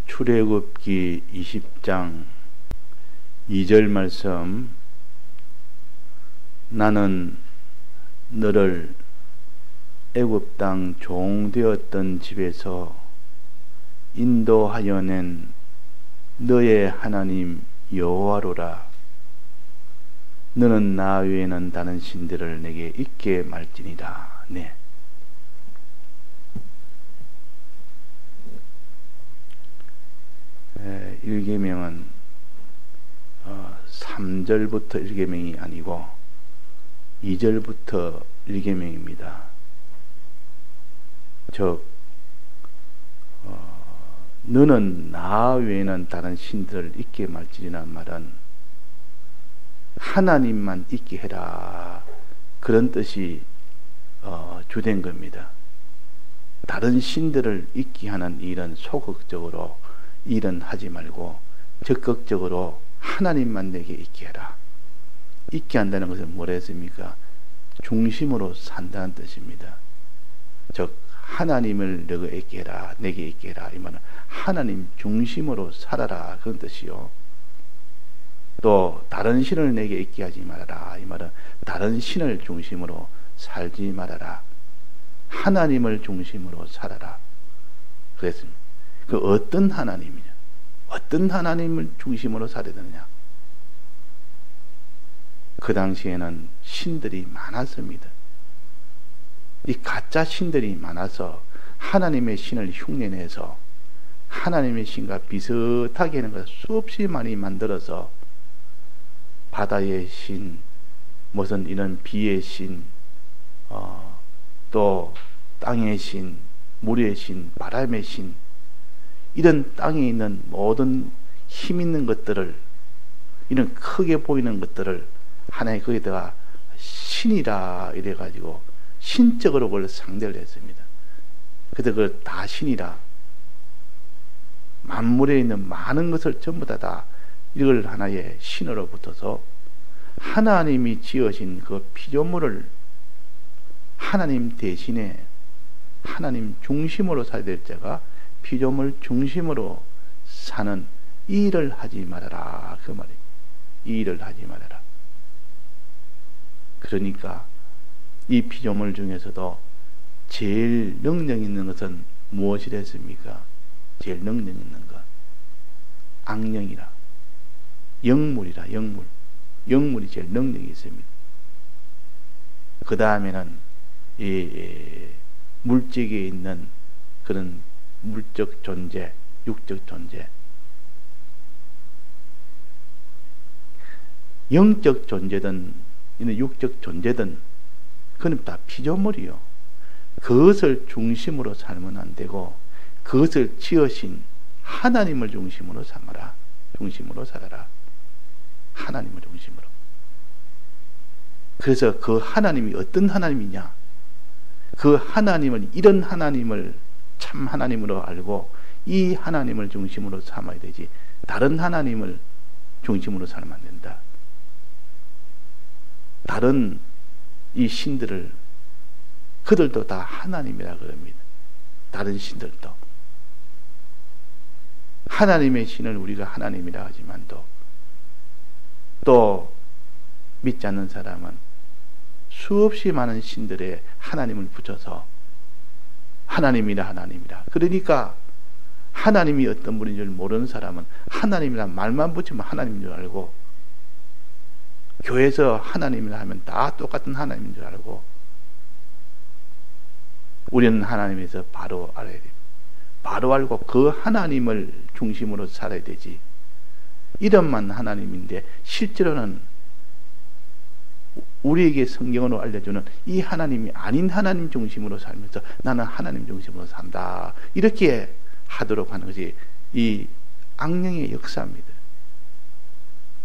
출애굽기 20장 2절 말씀. 나는 너를 애굽 땅 종되었던 집에서 인도하여 낸 너의 하나님 여호와로라. 너는 나 외에는 다른 신들을 내게 있게 말지니라. 네. 일계명은 3절부터 일계명이 아니고 2절부터 일계명입니다. 즉 너는 나 외에는 다른 신들을 있게 말지니라 말은 하나님만 있게 해라, 그런 뜻이 주된 겁니다. 다른 신들을 있게 하는 일은 소극적으로 일은 하지 말고 적극적으로 하나님만 내게 있게 해라. 있게 한다는 것은 뭐라 했습니까? 중심으로 산다는 뜻입니다. 즉 하나님을 내게 있게 해라, 내게 있게 해라, 이 말은 하나님 중심으로 살아라, 그런 뜻이요. 또 다른 신을 내게 있게 하지 말아라, 이 말은 다른 신을 중심으로 살지 말아라, 하나님을 중심으로 살아라, 그랬습니다. 그 어떤 하나님이냐, 어떤 하나님을 중심으로 살아야 되느냐. 그 당시에는 신들이 많았습니다. 이 가짜 신들이 많아서 하나님의 신을 흉내내서 하나님의 신과 비슷하게 하는 것을 수없이 많이 만들어서 바다의 신, 무슨 이런 비의 신, 또 땅의 신, 물의 신, 바람의 신, 이런 땅에 있는 모든 힘 있는 것들을, 이런 크게 보이는 것들을 하나님 거기다가 신이라 이래가지고 신적으로 그걸 상대를 했습니다. 그래서 그걸 다 신이라, 만물에 있는 많은 것을 전부 다 이걸 하나의 신으로 붙어서 하나님이 지으신 그 피조물을 하나님 대신에 하나님 중심으로 살아야 될 자가 피조물 중심으로 사는 이 일을 하지 말아라, 그 말이에요. 이 일을 하지 말아라. 그러니까 이 피조물 중에서도 제일 능력 있는 것은 무엇이라 했습니까? 제일 능력 있는 것, 악령이라, 영물이라. 영물이 제일 능력이 있습니다. 그 다음에는 이 물질에 있는 그런 물적 존재, 육적 존재, 영적 존재든 이는 육적 존재든 그건 다 피조물이요. 그것을 중심으로 살면 안 되고 그것을 지으신 하나님을 중심으로 삼아라. 중심으로 살아라. 하나님을 중심으로. 그래서 그 하나님이 어떤 하나님이냐? 그 하나님을, 이런 하나님을 참 하나님으로 알고 이 하나님을 중심으로 삼아야 되지, 다른 하나님을 중심으로 살면 안 된다. 다른 이 신들을, 그들도 다 하나님이라 그럽니다. 다른 신들도. 하나님의 신을 우리가 하나님이라 하지만도 또 믿지 않는 사람은 수없이 많은 신들의 하나님을 붙여서 하나님이라. 그러니까 하나님이 어떤 분인 줄 모르는 사람은 하나님이라 말만 붙이면 하나님인 줄 알고, 교회에서 하나님이라 하면 다 똑같은 하나님인 줄 알고, 우리는 하나님에서 바로 알아야 됩니다. 바로 알고 그 하나님을 중심으로 살아야 되지. 이름만 하나님인데 실제로는 우리에게 성경으로 알려주는 이 하나님이 아닌 하나님 중심으로 살면서 나는 하나님 중심으로 산다, 이렇게 하도록 하는 것이 이 악령의 역사입니다.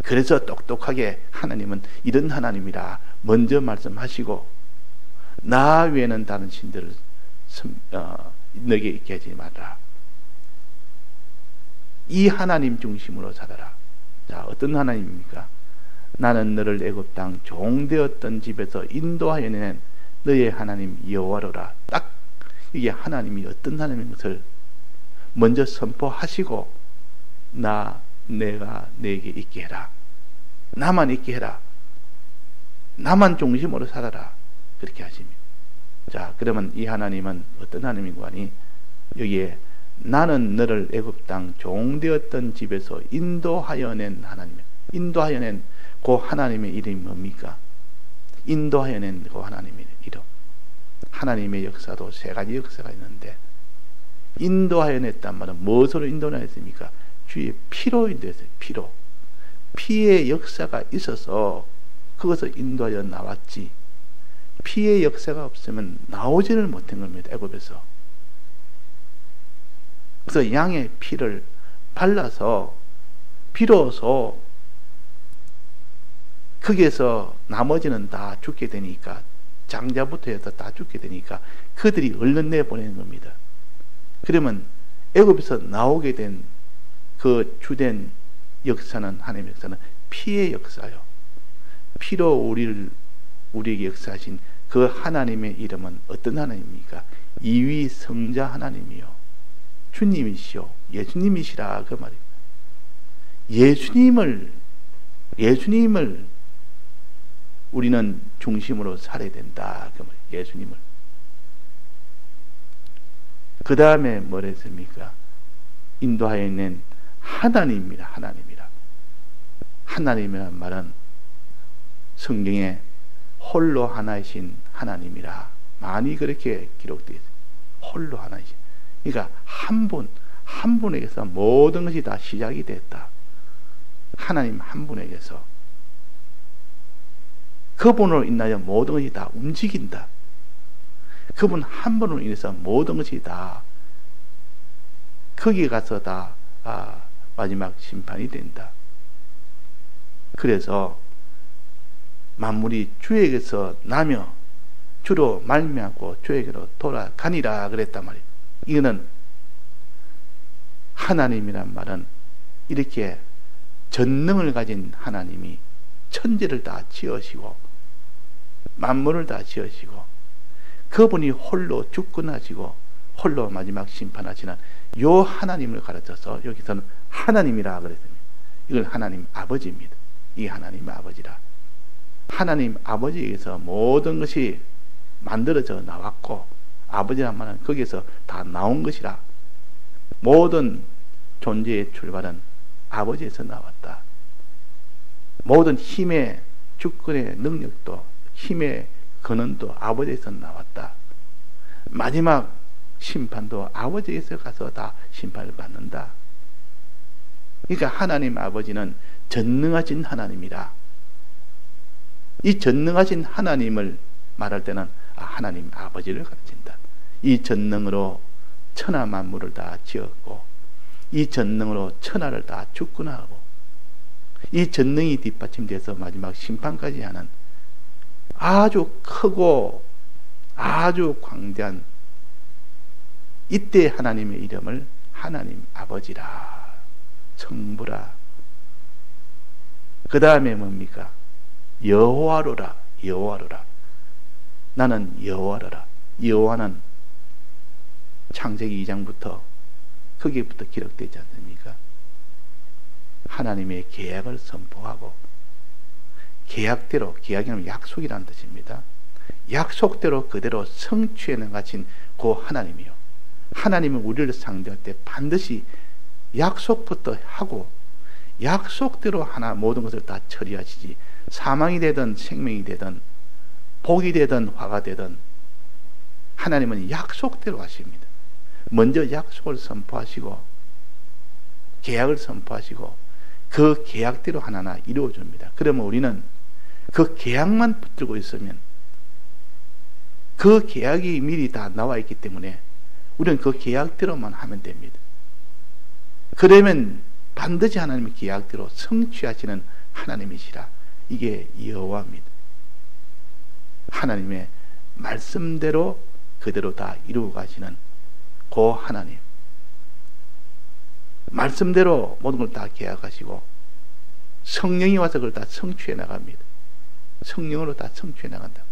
그래서 똑똑하게 하나님은 이런 하나님이라 먼저 말씀하시고, 나 외에는 다른 신들을 너에게 있게 하지 말라. 이 하나님 중심으로 살아라. 자, 어떤 하나님입니까? 나는 너를 애굽 땅 종되었던 집에서 인도하여 낸 너의 하나님 여호와로라. 딱 이게 하나님이 어떤 하나님인 것을 먼저 선포하시고 내가 내게 있게 해라. 나만 있게 해라. 나만 중심으로 살아라. 그렇게 하십니다. 자, 그러면 이 하나님은 어떤 하나님이고 하니 여기에 나는 너를 애굽 땅 종되었던 집에서 인도하여 낸 하나님. 인도하여 낸 그 하나님의 이름이 뭡니까? 인도하여 낸 그 하나님의 이름. 하나님의 역사도 세 가지 역사가 있는데 인도하여 냈단 말은 무엇으로 인도하였습니까? 주의 피로 인도했어요. 피로. 피의 역사가 있어서 그것을 인도하여 나왔지. 피의 역사가 없으면 나오지를 못한 겁니다. 애굽에서. 그래서 양의 피를 발라서 비로소 거기에서 나머지는 다 죽게 되니까, 장자부터 해서 다 죽게 되니까 그들이 얼른 내보내는 겁니다. 그러면 애굽에서 나오게 된 그 주된 역사는, 하나님의 역사는 피의 역사요. 피로 우리에게 역사하신 그 하나님의 이름은 어떤 하나님입니까? 이위 성자 하나님이요, 주님이시요, 예수님이시라 그 말이에요. 예수님을 우리는 중심으로 살아야 된다 그 말이에요. 예수님을. 그 다음에 뭘 했습니까? 인도하여 있는 하나님이라. 하나님이란 말은 성경에 홀로 하나이신 하나님이라 많이 그렇게 기록되어 있어요. 홀로 하나이신. 그러니까 한 분에게서 모든 것이 다 시작이 됐다. 하나님 한 분에게서. 그분으로 인하여 모든 것이 다 움직인다. 그분 한 분으로 인해서 모든 것이 다 거기에 가서 다 마지막 심판이 된다. 그래서 만물이 주에게서 나며 주로 말미암고 주에게로 돌아가니라 그랬단 말이에요. 이거는 하나님이란 말은 이렇게 전능을 가진 하나님이 천지를 다 지으시고 만물을 다 지으시고 그분이 홀로 주권하시고 홀로 마지막 심판하시는 요 하나님을 가르쳐서 여기서는 하나님이라 그랬습니다. 이건 하나님 아버지입니다. 이 하나님 아버지라. 하나님 아버지에게서 모든 것이 만들어져 나왔고, 아버지란 말은 거기에서 다 나온 것이라. 모든 존재의 출발은 아버지에서 나왔다. 모든 힘의 주권의 능력도, 힘의 근원도 아버지에서 나왔다. 마지막 심판도 아버지에서 가서 다 심판을 받는다. 그러니까 하나님 아버지는 전능하신 하나님이라. 이 전능하신 하나님을 말할 때는 하나님 아버지를 가르친다. 이 전능으로 천하 만물을 다 지었고, 이 전능으로 천하를 다 주권하고, 이 전능이 뒷받침돼서 마지막 심판까지 하는 아주 크고 아주 광대한 이때 하나님의 이름을 하나님 아버지라, 성부라. 그 다음에 뭡니까? 여호와로라. 나는 여호와로라. 여호와는 창세기 2장부터 거기부터 기록되지 않습니까? 하나님의 계약을 선포하고, 계약대로, 계약이라는 약속이라는 뜻입니다. 약속대로 그대로 성취해 나가신 그 하나님이요. 하나님은 우리를 상대할 때 반드시 약속부터 하고 약속대로 모든 것을 다 처리하시지, 사망이 되든 생명이 되든 복이 되든 화가 되든 하나님은 약속대로 하십니다. 먼저 약속을 선포하시고 계약을 선포하시고 그 계약대로 하나하나 이루어줍니다. 그러면 우리는 그 계약만 붙들고 있으면, 그 계약이 미리 다 나와 있기 때문에 우리는 그 계약대로만 하면 됩니다. 그러면 반드시 하나님의 계약대로 성취하시는 하나님이시라. 이게 여호와입니다. 하나님의 말씀대로 그대로 다 이루어 가시는 그 하나님. 말씀대로 모든 걸 다 계약하시고 성령이 와서 그걸 다 성취해 나갑니다. 성령으로 다 성취해 나간다.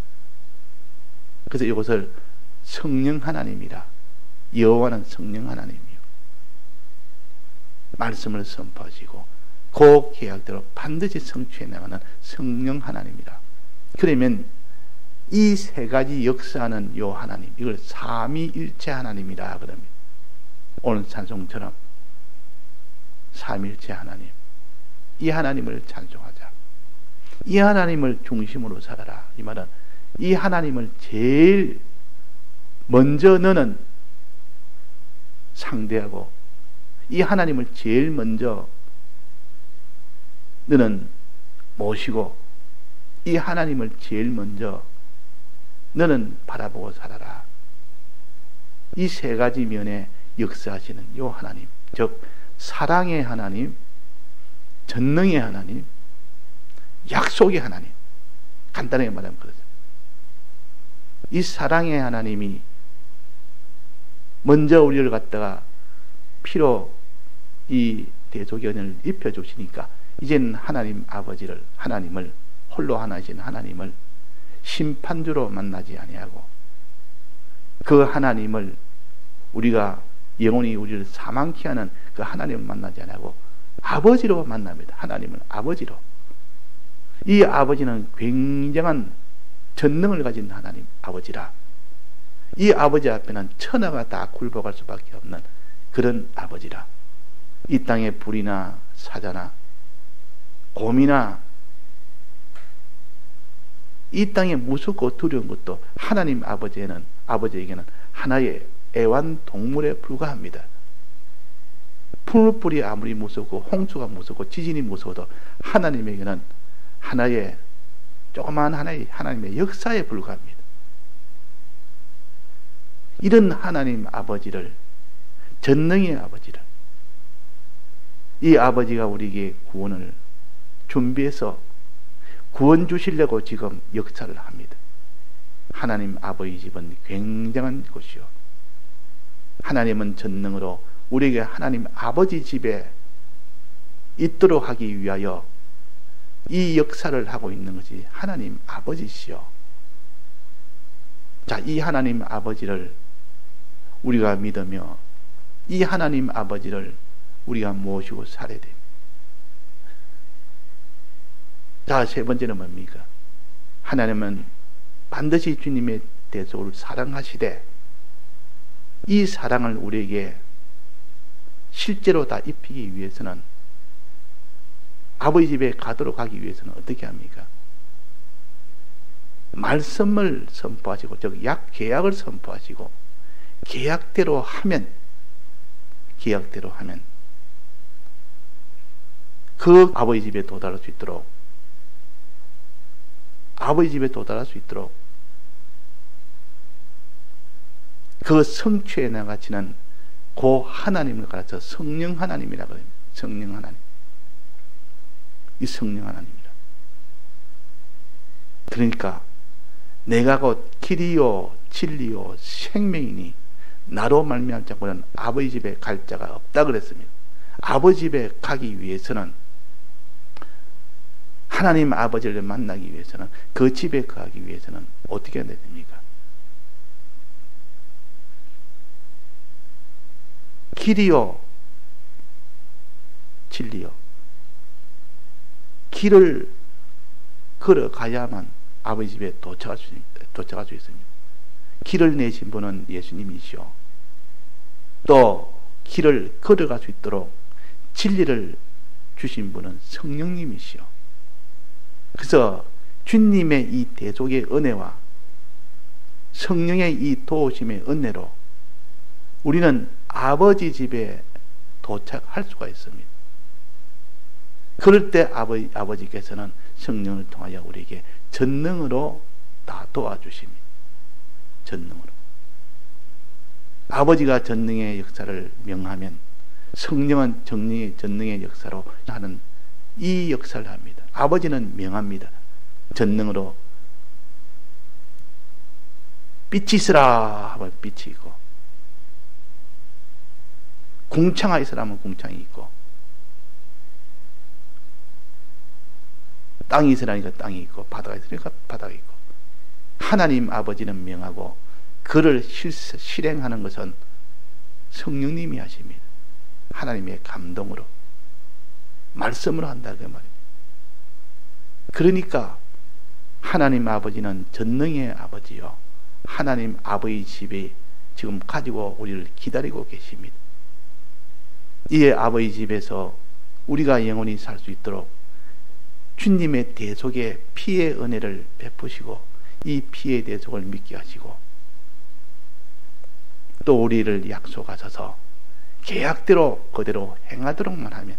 그래서 이것을 성령 하나님이라. 여호와는 성령 하나님이요. 말씀을 선포하시고 그 계약대로 반드시 성취해 나가는 성령 하나님이라. 그러면 이 세 가지 역사하는 요 하나님, 이걸 삼위일체 하나님이라 그럽니다. 오늘 찬송처럼 삼위일체 하나님, 이 하나님을 찬송하자. 이 하나님을 중심으로 살아라. 이 말은 이 하나님을 제일 먼저 너는 상대하고, 이 하나님을 제일 먼저 너는 모시고, 이 하나님을 제일 먼저 너는 바라보고 살아라. 이 세 가지 면에 역사하시는 요 하나님, 즉 사랑의 하나님, 전능의 하나님, 약속의 하나님. 간단하게 말하면 그렇죠. 이 사랑의 하나님이 먼저 우리를 갖다가 피로 이 대속의 은혜를 입혀주시니까 이제는 하나님 아버지를, 하나님을, 홀로 하나이신 하나님을 심판주로 만나지 아니하고, 그 하나님을 우리가 영원히 우리를 사망케 하는 그 하나님을 만나지 아니하고 아버지로 만납니다. 하나님을 아버지로. 이 아버지는 굉장한 전능을 가진 하나님 아버지라. 이 아버지 앞에는 천하가 다 굴복할 수밖에 없는 그런 아버지라. 이 땅에 불이나 사자나 곰이나 이 땅에 무섭고 두려운 것도 하나님 아버지에게는 하나의 애완동물에 불과합니다. 풀불이 아무리 무섭고 홍수가 무섭고 지진이 무서워도 하나님에게는 하나의 조그마한 하나님의 역사에 불과합니다. 이런 하나님 아버지를, 전능의 아버지를, 이 아버지가 우리에게 구원을 준비해서 구원 주시려고 지금 역사를 합니다. 하나님 아버지 집은 굉장한 곳이요, 하나님은 전능으로 우리에게 하나님 아버지 집에 있도록 하기 위하여 이 역사를 하고 있는 것이 하나님 아버지시요. 자, 이 하나님 아버지를 우리가 믿으며 이 하나님 아버지를 우리가 모시고 살아야 됩니다. 자, 세 번째는 뭡니까? 하나님은 반드시 주님의 대속을 사랑하시되 이 사랑을 우리에게 실제로 다 입히기 위해서는, 아버지 집에 가도록 하기 위해서는 어떻게 합니까? 말씀을 선포하시고, 즉 계약을 선포하시고, 계약대로 하면 그 아버지 집에 도달할 수 있도록, 그 성취에 나가지는 그 하나님을 가르쳐 성령 하나님이라고 합니다. 성령 하나님. 이 성령 하나님이라. 그러니까 내가 곧 길이요 진리요 생명이니 나로 말미암지 않고는 아버지 집에 갈 자가 없다 그랬습니다. 아버지 집에 가기 위해서는, 하나님 아버지를 만나기 위해서는, 그 집에 가기 위해서는 어떻게 해야 됩니까? 길이요 진리요. 길을 걸어가야만 아버지 집에 도착할 수 있습니다. 길을 내신 분은 예수님이시오. 또 길을 걸어갈 수 있도록 진리를 주신 분은 성령님이시오. 그래서 주님의 이 대속의 은혜와 성령의 이 도우심의 은혜로 우리는 아버지 집에 도착할 수가 있습니다. 그럴 때 아버지께서는 성령을 통하여 우리에게 전능으로 다 도와주십니다. 전능으로. 아버지가 전능의 역사를 명하면 성령은 전능의 역사로 하는 이 역사를 합니다. 아버지는 명합니다. 전능으로 빛이 있으라 하면 빛이 있고, 궁창아 있으라 하면 궁창이 있고, 땅이 있으라니까 땅이 있고, 바다가 있으니까 바다가 있고, 하나님 아버지는 명하고 그를 실행하는 것은 성령님이 하십니다. 하나님의 감동으로, 말씀으로 한다 그 말입니다. 그러니까 하나님 아버지는 전능의 아버지요, 하나님 아버지 집에 지금 가지고 우리를 기다리고 계십니다. 이 아버지 집에서 우리가 영원히 살 수 있도록 주님의 대속의 피의 은혜를 베푸시고 이 피의 대속을 믿게 하시고 또 우리를 약속하셔서 계약대로 그대로 행하도록만 하면,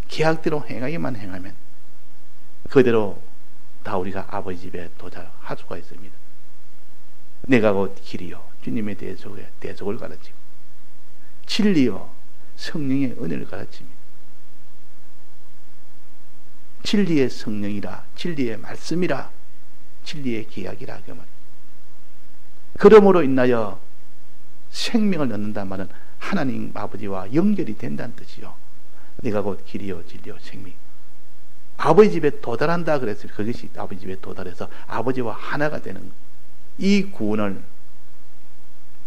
계약대로 행하면 그대로 다 우리가 아버지 집에 도달할 수가 있습니다. 내가 곧 길이요 주님의 대속을 가르치고 진리요 성령의 은혜를 가르칩니다. 진리의 성령이라, 진리의 말씀이라, 진리의 계약이라 그 말. 그러므로 인하여 생명을 얻는다는 말은 하나님 아버지와 연결이 된다는 뜻이요. 내가 곧 길이요 진리요 생명. 아버지 집에 도달한다 그랬어요. 그것이 아버지 집에 도달해서 아버지와 하나가 되는 이 구원을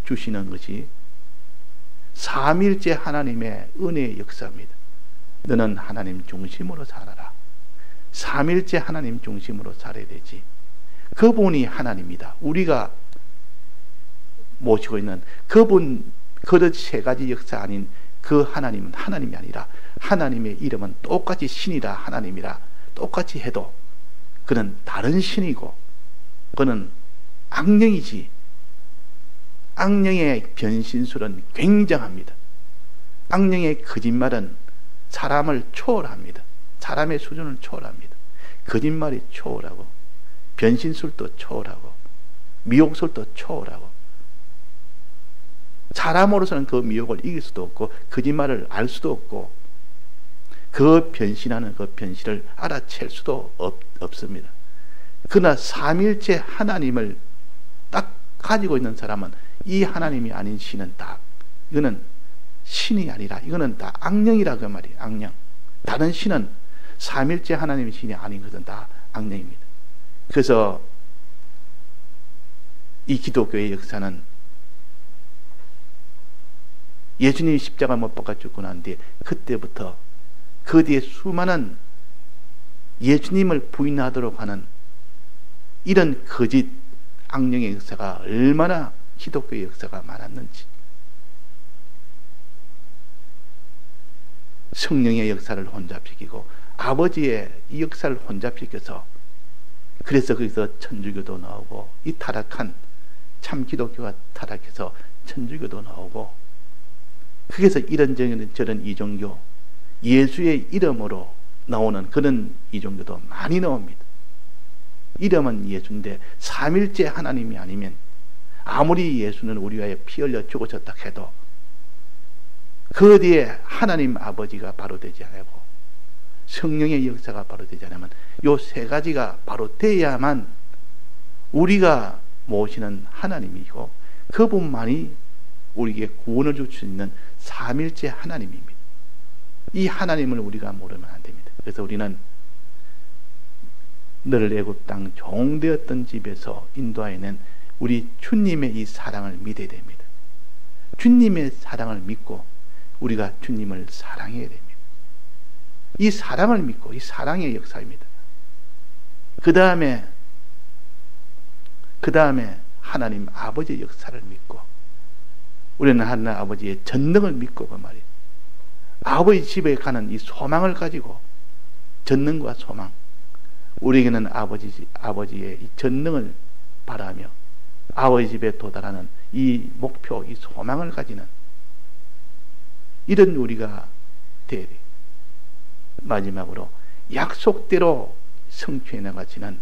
주시는 것이 삼일째 하나님의 은혜의 역사입니다. 너는 하나님 중심으로 살아라. 삼일째 하나님 중심으로 살아야 되지. 그분이 하나님이다. 우리가 모시고 있는 그분, 그릇 세 가지 역사 아닌 그 하나님은 하나님이 아니라 하나님의 이름은 똑같이 신이라 하나님이라 똑같이 해도 그는 다른 신이고 그는 악령이지. 악령의 변신술은 굉장합니다. 악령의 거짓말은 사람을 초월합니다. 사람의 수준을 초월합니다. 거짓말이 초월하고 변신술도 초월하고 미혹술도 초월하고 사람으로서는 그 미혹을 이길 수도 없고 거짓말을 알 수도 없고 그 변신하는 그 변신을 알아챌 수도 없습니다. 그러나 삼일째 하나님을 딱 가지고 있는 사람은 이 하나님이 아닌 신은 다, 이거는 신이 아니라 이거는 다 악령이라 그 말이에요. 악령. 다른 신은 삼일째 하나님의 신이 아닌 것은 다 악령입니다. 그래서 이 기독교의 역사는 예수님이 십자가 못 박아 죽고 난 뒤에 그때부터 그 뒤에 수많은 예수님을 부인하도록 하는 이런 거짓 악령의 역사가 얼마나 기독교의 역사가 많았는지, 성령의 역사를 혼잡시키고 아버지의 이 역사를 혼잡시켜서 그래서 거기서 천주교도 나오고 이 타락한 참 기독교가 타락해서 천주교도 나오고 거기서 이런저런 이종교, 예수의 이름으로 나오는 그런 이종교도 많이 나옵니다. 이름은 예수인데 삼일째 하나님이 아니면 아무리 예수는 우리 위하여 피 흘려 죽으셨다 해도 그 뒤에 하나님 아버지가 바로 되지 않고 성령의 역사가 바로 되지 않으면 요 세 가지가 바로 돼야만 우리가 모시는 하나님이고 그분만이 우리에게 구원을 줄 수 있는 삼일째 하나님입니다. 이 하나님을 우리가 모르면 안 됩니다. 그래서 우리는 늘 애굽 땅 종되었던 집에서 인도하여낸 우리 주님의 이 사랑을 믿어야 됩니다. 주님의 사랑을 믿고 우리가 주님을 사랑해야 됩니다. 이 사랑을 믿고 이 사랑의 역사입니다. 그 다음에 하나님 아버지의 역사를 믿고 우리는 하나님 아버지의 전능을 믿고 그 말이에요. 아버지 집에 가는 이 소망을 가지고 전능과 소망, 우리에게는 아버지의 이 전능을 바라며 아버지 집에 도달하는 이 목표, 이 소망을 가지는 이런 우리가 돼야 돼요. 마지막으로 약속대로 성취해 나가지는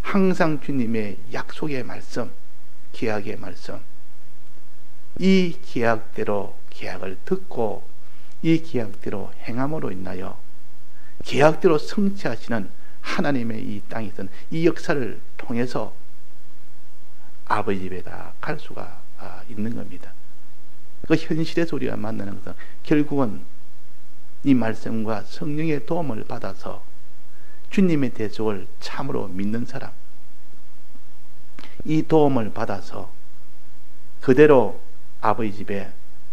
항상 주님의 약속의 말씀, 계약의 말씀, 이 계약대로 계약을 듣고 이 계약대로 행함으로 인하여 계약대로 성취하시는 하나님의 이 땅에서는 이 역사를 통해서 아버지 집에 다 갈 수가 있는 겁니다. 그 현실에서 우리가 만나는 것은 결국은 이 말씀과 성령의 도움을 받아서 주님의 대속을 참으로 믿는 사람, 이 도움을 받아서 그대로 아버지 집에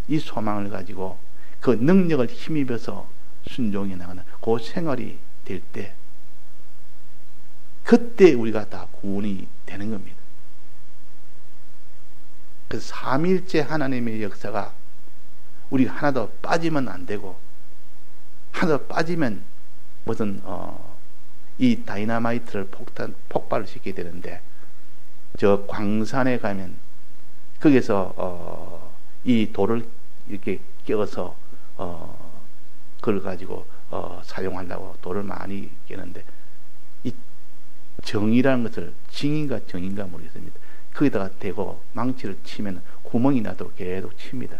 이 소망을 가지고 그 능력을 힘입어서 순종해 나가는 그 생활이 될 때, 그때 우리가 다 구원이 되는 겁니다. 그 삼위일체 하나님의 역사가 우리가 하나도 빠지면 안 되고, 하나도 빠지면 무슨 이 다이너마이트를 폭발을 시키게 되는데, 저 광산에 가면 거기서 이 돌을 이렇게 끼워서 그걸 가지고 사용하려고 돌을 많이 끼는데, 이 정이라는 것을 징인가 정인가 모르겠습니다. 거기다가 대고 망치를 치면 구멍이 나도 계속 칩니다.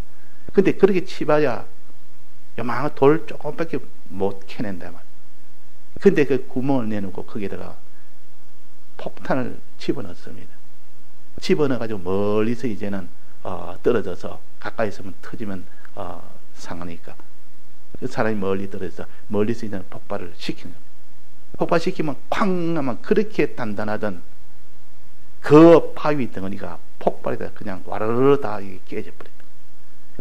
근데 그렇게 치봐야 요만한 돌 조금밖에 못 캐낸다 말. 근데 그 구멍을 내놓고 거기다가 폭탄을 집어넣습니다. 집어넣어가지고 멀리서 이제는 떨어져서, 가까이 있으면 터지면 상하니까 그 사람이 멀리 떨어져서 멀리서 이제는 폭발을 시키는 겁니다. 폭발시키면 쾅 하면 그렇게 단단하던 그 바위 덩어리가 폭발이다 그냥 와르르 다 깨져버립니다.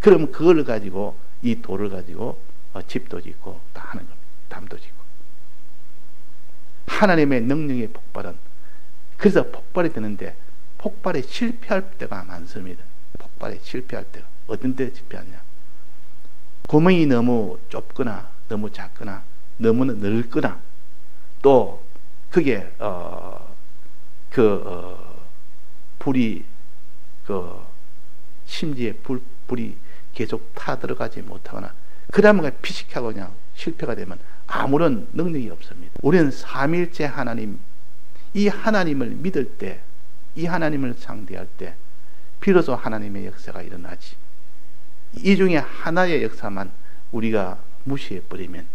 그러면 그걸 가지고, 이 돌을 가지고 집도 짓고 다 하는 겁니다. 담도 짓고. 하나님의 능력의 폭발은, 그래서 폭발이 되는데 폭발에 실패할 때가 많습니다. 폭발에 실패할 때가 어떤 때 실패하냐, 구멍이 너무 좁거나 너무 작거나 너무 넓거나, 또 그게 불이 심지에 불이 계속 타 들어가지 못하거나, 그러면 피식하고 그냥 실패가 되면 아무런 능력이 없습니다. 우리는 삼위일체 하나님, 이 하나님을 믿을 때, 이 하나님을 상대할 때 비로소 하나님의 역사가 일어나지, 이 중에 하나의 역사만 우리가 무시해버리면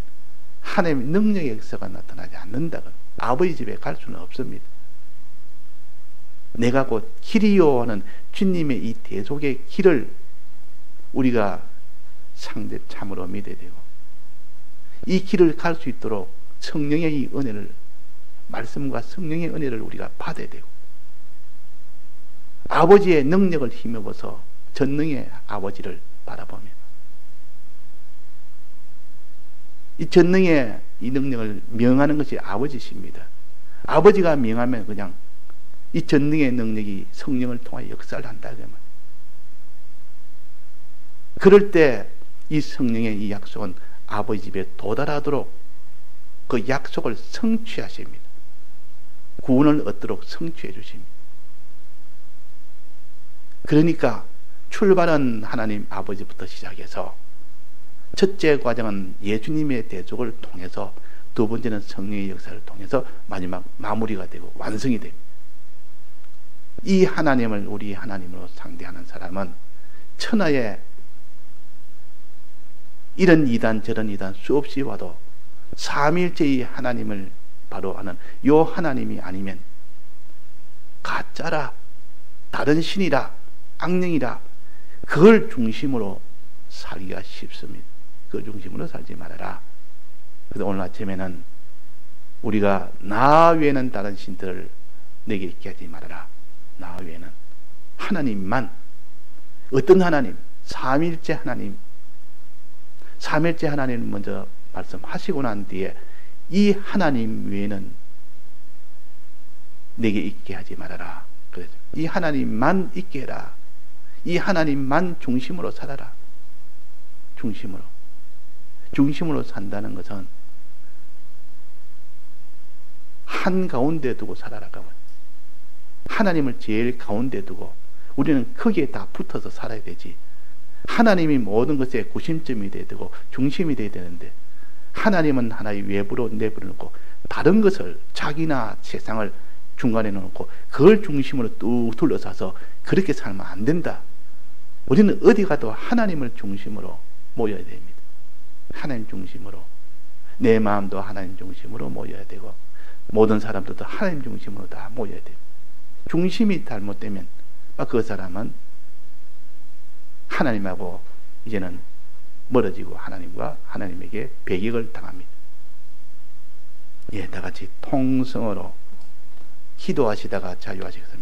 하나님의 능력의 역사가 나타나지 않는다고, 아버지 집에 갈 수는 없습니다. 내가 곧 길이요 하는 주님의 이 대속의 길을 우리가 참으로 믿어야 되고, 이 길을 갈 수 있도록 성령의 이 은혜를, 말씀과 성령의 은혜를 우리가 받아야 되고, 아버지의 능력을 힘입어서 전능의 아버지를 바라보며, 이 전능의 이 능력을 명하는 것이 아버지십니다. 아버지가 명하면 그냥 이 전능의 능력이 성령을 통하여 역사를 한다. 그럴 때 이 성령의 이 약속은 아버지 집에 도달하도록 그 약속을 성취하십니다. 구원을 얻도록 성취해 주십니다. 그러니까 출발은 하나님 아버지부터 시작해서, 첫째 과정은 예수님의 대속을 통해서, 두 번째는 성령의 역사를 통해서 마지막 마무리가 되고 완성이 됩니다. 이 하나님을 우리 하나님으로 상대하는 사람은 천하에 이런 이단 저런 이단 수없이 와도 삼위일체의 하나님을 바로 하는 요 하나님이 아니면 가짜라, 다른 신이라, 악령이라, 그걸 중심으로 살기가 쉽습니다. 그 중심으로 살지 말아라. 그래서 오늘 아침에는 우리가 나 외에는 다른 신들을 내게 있게 하지 말아라. 나 외에는 하나님만. 어떤 하나님? 삼위일체 하나님. 삼위일체 하나님을 먼저 말씀하시고 난 뒤에 이 하나님 외에는 내게 있게 하지 말아라. 그래서 이 하나님만 있게 해라. 이 하나님만 중심으로 살아라. 중심으로 산다는 것은 한가운데 두고 살아라가 뭐. 하나님을 제일 가운데 두고 우리는 거기에 다 붙어서 살아야 되지. 하나님이 모든 것의 구심점이 돼야 되고 중심이 돼야 되는데, 하나님은 하나의 외부로 내버려 놓고 다른 것을, 자기나 세상을 중간에 놓고 그걸 중심으로 뚝 둘러싸서 그렇게 살면 안 된다. 우리는 어디 가도 하나님을 중심으로 모여야 됩니다. 하나님 중심으로. 내 마음도 하나님 중심으로 모여야 되고, 모든 사람들도 하나님 중심으로 다 모여야 돼요. 중심이 잘못되면 그 사람은 하나님하고 이제는 멀어지고 하나님과 하나님에게 배격을 당합니다. 예, 다 같이 통성으로 기도하시다가 자유하시겠습니다.